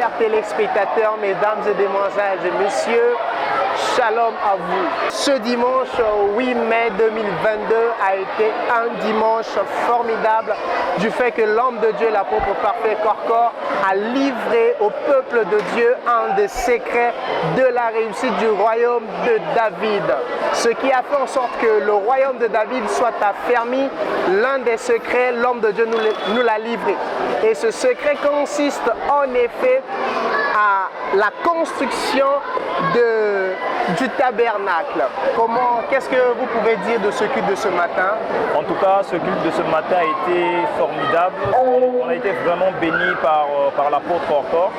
Chers téléspectateurs, mesdames et demoiselles et messieurs, shalom à vous. Ce dimanche 8 mai 2022 a été un dimanche formidable du fait que l'homme de Dieu, l'apôtre parfait Korkor, a livré au peuple de Dieu un des secrets de la réussite du royaume de David. Ce qui a fait en sorte que le royaume de David soit affermi, l'un des secrets, l'homme de Dieu nous l'a livré. Et ce secret consiste en effet à la construction du tabernacle. Qu'est-ce que vous pouvez dire de ce culte de ce matin? En tout cas, ce culte de ce matin a été formidable. On a été vraiment bénis par l'apôtre Korkor.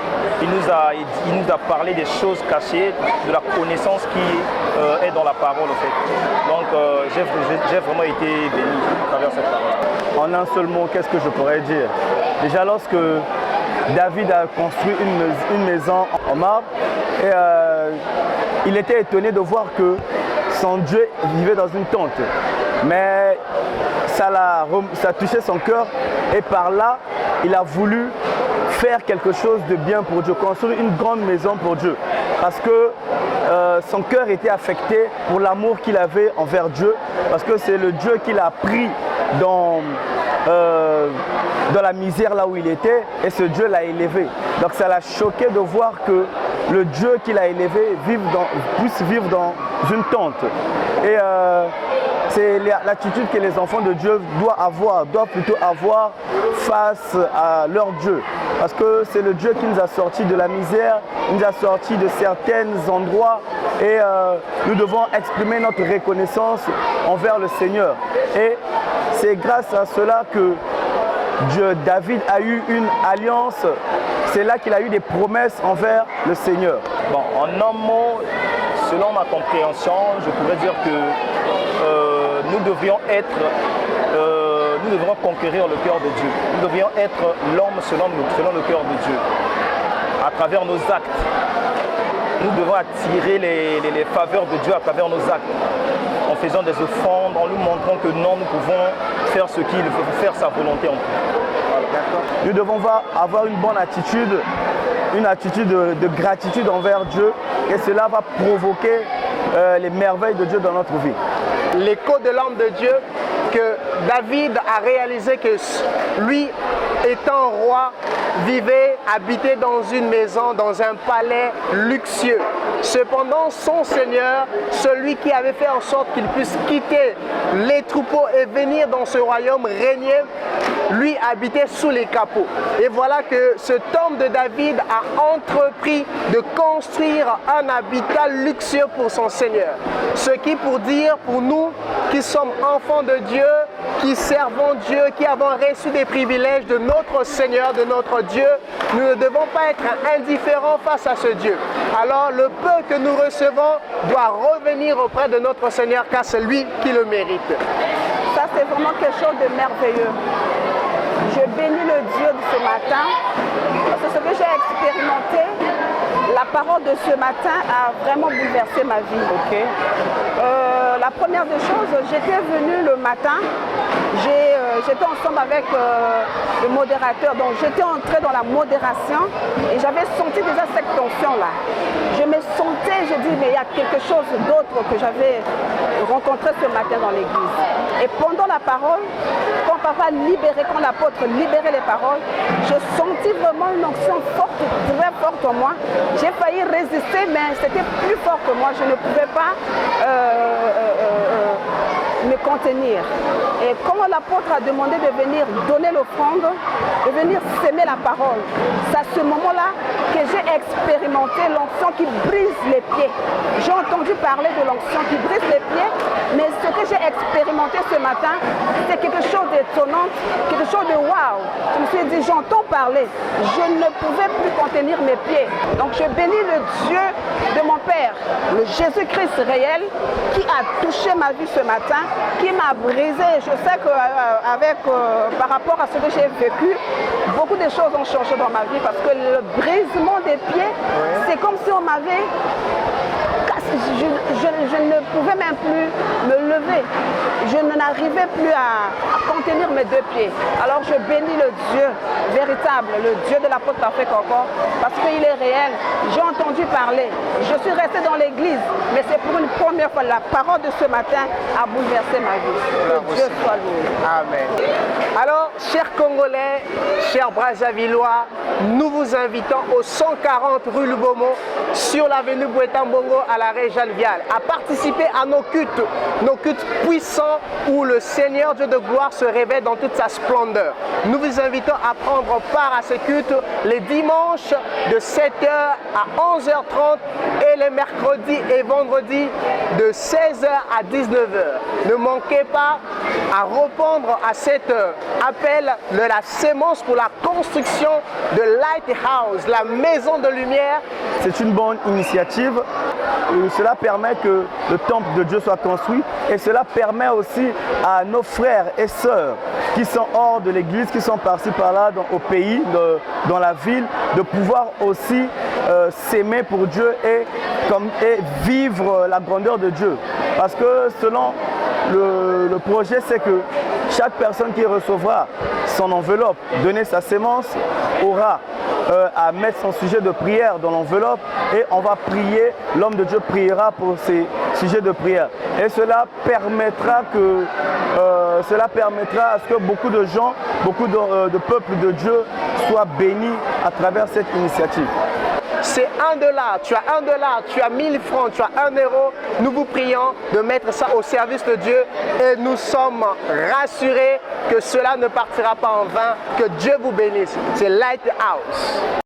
Il nous a parlé des choses cachées, de la connaissance qui est dans la parole en fait. Donc j'ai vraiment été béni à travers cette parole. En un seul mot, qu'est-ce que je pourrais dire? Déjà lorsque David a construit une maison en marbre, et il était étonné de voir que son Dieu vivait dans une tente. Mais ça touchait son cœur et par là, il a voulu faire quelque chose de bien pour Dieu, construire une grande maison pour Dieu. Parce que son cœur était affecté pour l'amour qu'il avait envers Dieu, parce que c'est le Dieu qu'il a pris dans la misère là où il était, et ce Dieu l'a élevé. Donc ça l'a choqué de voir que le Dieu qu'il a élevé puisse vivre dans une tente. Et c'est l'attitude que les enfants de Dieu doivent plutôt avoir face à leur Dieu. Parce que c'est le Dieu qui nous a sortis de la misère, nous a sortis de certains endroits, et nous devons exprimer notre reconnaissance envers le Seigneur. Et c'est grâce à cela que David a eu une alliance, c'est là qu'il a eu des promesses envers le Seigneur. Bon, en un mot, selon ma compréhension, je pourrais dire que nous devrions conquérir le cœur de Dieu. Nous devrions être l'homme selon le cœur de Dieu. À travers nos actes, nous devons attirer les faveurs de Dieu à travers nos actes. En faisant des offrandes, en nous montrant que non, nous pouvons faire ce qu'il faut, faire sa volonté en tout. Voilà. Nous devons avoir une bonne attitude, une attitude de gratitude envers Dieu, et cela va provoquer les merveilles de Dieu dans notre vie. L'écho de l'homme de Dieu, que David a réalisé que lui, étant roi, vivait, habitait dans une maison, dans un palais luxueux. Cependant, son Seigneur, celui qui avait fait en sorte qu'il puisse quitter les troupeaux et venir dans ce royaume régner, lui habitait sous les capots. Et voilà que cet homme de David a entrepris de construire un habitat luxueux pour son Seigneur. Ce qui pour dire, pour nous qui sommes enfants de Dieu, qui servons Dieu, qui avons reçu des privilèges de notre Seigneur, de notre Dieu, nous ne devons pas être indifférents face à ce Dieu. Alors le peu que nous recevons doit revenir auprès de notre Seigneur, car c'est lui qui le mérite. Ça, c'est vraiment quelque chose de merveilleux. Je bénis le Dieu de ce matin, parce que ce que j'ai expérimenté, la parole de ce matin a vraiment bouleversé ma vie. Okay. La première des choses, j'étais venue le matin, j'étais ensemble avec le modérateur, donc j'étais entrée dans la modération et j'avais senti déjà cette tension-là. Je me sentais, je dis, mais il y a quelque chose d'autre que j'avais rencontré ce matin dans l'église. Et pendant la parole, quand papa libérait, quand l'apôtre libérait les paroles, j'ai senti vraiment une onction forte, très forte en moi. J'ai failli résister, mais c'était plus fort que moi. Je ne pouvais pas me contenir. Et comment l'apôtre a demandé de venir donner l'offrande, de venir s'aimer la parole, c'est à ce moment-là que j'ai expérimenté l'onction qui brise les pieds. J'ai entendu parler de l'onction qui brise les pieds, mais ce que j'ai expérimenté ce matin, c'est quelque chose d'étonnant, quelque chose de waouh. Je me suis dit, j'entends parler, je ne pouvais plus contenir mes pieds. Donc je bénis le Dieu de mon Père, le Jésus-Christ réel, qui a touché ma vie ce matin, qui m'a brisé. Je sais que par rapport à ce que j'ai vécu, beaucoup de choses ont changé dans ma vie, parce que le brisement des pieds, c'est comme si on m'avait cassé je ne pouvais même plus me lever. Je n'arrivais plus à contenir mes deux pieds. Alors je bénis le Dieu véritable, le Dieu de l'apôtre parfait Koko, parce qu'il est réel. J'ai entendu parler. Je suis restée dans l'église, mais c'est pour une première fois. La parole de ce matin a bouleversé ma vie. Que Dieu soit loué. Amen. Alors, chers Congolais, chers Brazzavillois, nous vous invitons au 140 rue Lubomo, sur l'avenue Bouetambongo à la Région Viale, à participer à nos cultes puissants où le Seigneur Dieu de gloire se révèle dans toute sa splendeur. Nous vous invitons à prendre part à ces cultes les dimanches de 7h à 11h30 et les mercredis et vendredis de 16h à 19h. Ne manquez pas à répondre à cet appel de la sémence pour la construction de Lighthouse, la maison de lumière. C'est une bonne initiative. Cela permet que le temple de Dieu soit construit et cela permet aussi à nos frères et sœurs qui sont hors de l'église, qui sont par-ci par-là au pays, dans la ville, de pouvoir aussi s'aimer pour Dieu et vivre la grandeur de Dieu. Parce que selon le projet, c'est que chaque personne qui recevra son enveloppe, donner sa sémence, aura à mettre son sujet de prière dans l'enveloppe et on va prier, l'homme de Dieu priera pour ses sujets de prière. Et cela permettra à ce que beaucoup de gens, beaucoup de peuples de Dieu soient bénis à travers cette initiative. C'est $1, tu as $1, tu as 1000 francs, tu as 1 euro. Nous vous prions de mettre ça au service de Dieu et nous sommes rassurés que cela ne partira pas en vain, que Dieu vous bénisse. C'est Lighthouse.